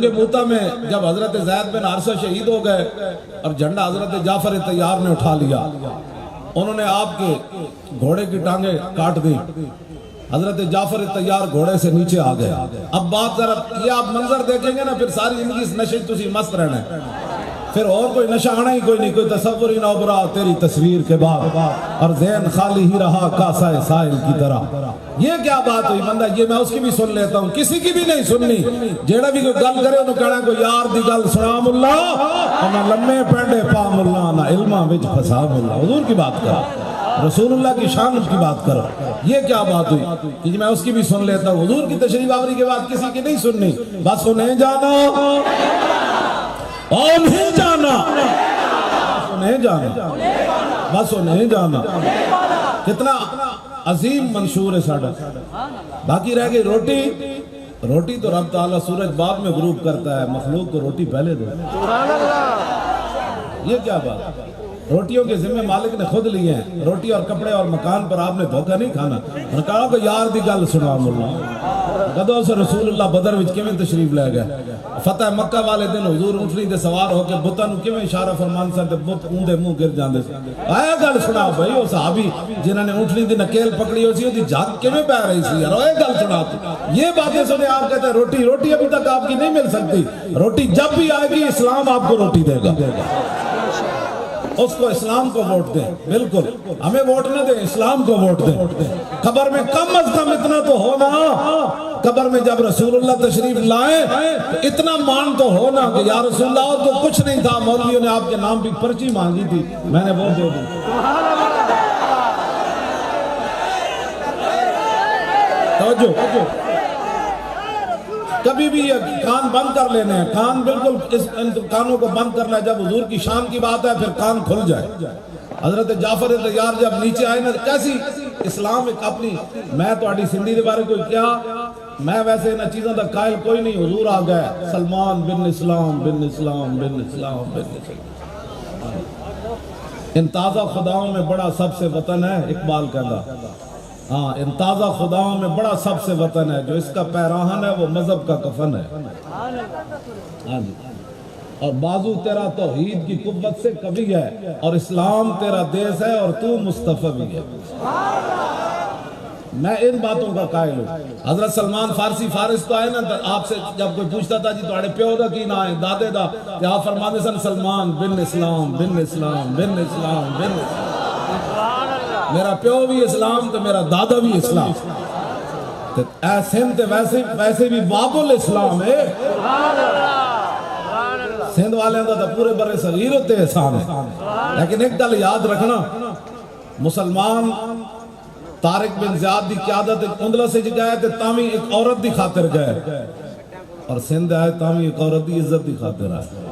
کے موتا میں جب حضرت زید بن حارثہ شہید ہو گئے اور جھنڈا حضرت جعفر طیار نے اٹھا لیا، انہوں نے آپ کے گھوڑے کی ٹانگیں کاٹ دی، حضرت جعفر طیار گھوڑے سے نیچے آ گئے۔ اب بات ذرا یہ آپ منظر دیکھیں گے نا، پھر ساری زندگی اس نشے تسی مست رہنا ہے، پھر اور کوئی نشہ آنا ہی کوئی نہیں، کوئی تصور ہی نہ ابھرا تیری تصویر کے بعد، اور ذہن خالی ہی رہا کاسہ سائل کی طرح۔ یہ کیا بات ہوئی بندہ؟ یہ میں اس کی بھی سن لیتا ہوں، کسی کی بھی نہیں سننی۔ جیڑا بھی کوئی گل کرے انہوں کہنا کوئی یار دی گل سنا ملا، نہ لمے پینڈے پا ملا، نہ علمہ وچ پھسا ملا۔ حضور کی بات کرو، رسول اللہ کی شان کی بات کرو۔ یہ کیا بات ہوئی کہ میں اس کی بھی سن لیتا ہوں؟ حضور کی تشریف آوری کے بعد کسی کی نہیں سننی، بس انہیں جانا اور نہیں جانا، انہیں جانا، بس انہیں جانا۔ کتنا عظیم منشور ہے ساڑھا۔ باقی رہ گئی روٹی۔ روٹی تو رب تعالیٰ سورج بعد میں غروب کرتا ہے، مخلوق کو روٹی پہلے دے۔ یہ کیا بات؟ روٹیوں کے ذمہ مالک نے خود لیے ہیں، روٹی اور کپڑے اور مکان پر آپ نے دھوکہ نہیں کھانا۔ انہوں نے کہا کہ یار دی گل سنا ملا، گدوں سے رسول اللہ بدر وچ کیویں تشریف لے گئے، فتح مکہ والے دن حضور اونٹنی دے سوار ہو کے بتاں نوں کیویں اشارہ فرمان سن تے بت اون دے منہ گر جاندے سن۔ آیا گل سنا بھائی، او صحابی جنہاں نے اونٹنی دی نکیل پکڑی ہو سی اودی جھاگ کیویں پہ رہی سی یار، اے گل سنا تو۔ یہ باتیں سنے آپ کہتے ہیں روٹی روٹی ابھی تک آپ کی نہیں مل سکتی، روٹی جب بھی آئے گی اسلام آپ کو روٹی دے گا۔ اس کو اسلام کو ووٹ دیں، بالکل ہمیں ووٹ نہ دیں، اسلام کو ووٹ دیں۔ قبر میں کم از کم اتنا تو ہونا، قبر میں جب رسول اللہ تشریف لائیں تو اتنا مان تو ہونا کہ یا رسول اللہ تو کچھ نہیں تھا، مولویوں نے آپ کے نام بھی پرچی مانگی تھی، میں نے وہ دے دی۔ توجہ، کبھی بھی یہ کان بند کر لینے ہیں، کان بالکل اس کانوں کو بند کرنا ہے۔ جب حضور کی شان کی بات ہے پھر کان کھل جائے۔ حضرت جعفر طیار جب نیچے آئے نا، کیسی اسلام ایک اپنی، میں تو آڑی سندھی دے بارے کوئی کیا، میں ویسے انہاں چیزوں دا قائل کوئی نہیں۔ حضور آ گئے، سلمان بن اسلام بن اسلام بن اسلام بن اسلام۔ ان تازہ خداؤں میں بڑا سب سے وطن ہے، اقبال کہتا، ہاں ان تازہ خداؤں میں بڑا سب سے وطن ہے، جو اس کا پیراہن ہے وہ مذہب کا کفن ہے۔ ہاں جی، اور بازو تیرا توحید کی قوت سے قوی ہے، اور اسلام تیرا دیس ہے اور تو مصطفی بھی ہے۔ میں ان باتوں کا قائل ہوں۔ حضرت سلمان فارسی فارس تو آئے نا، آپ سے جب کوئی پوچھتا تھا جی تواڈے پیو دا کی نام ہے، دادے دا، کہ آپ فرماتے سن سلمان بن اسلام بن اسلام بن اسلام بن اسلام۔ میرا پیو بھی اسلام تو میرا دادا بھی اسلام، اے سندھ ویسے بھی باب الاسلام ہے۔ سندھ والے دا پورے برے صغیر ہوتے احسان ہے، لیکن ایک گل یاد رکھنا، مسلمان طارق بن زیاد دی قیادت اندلس سے گئے تھے تاوی ایک عورت دی خاطر گئے، اور سندھ آئے تاوی ایک عورت دی عزت دی خاطر آئے۔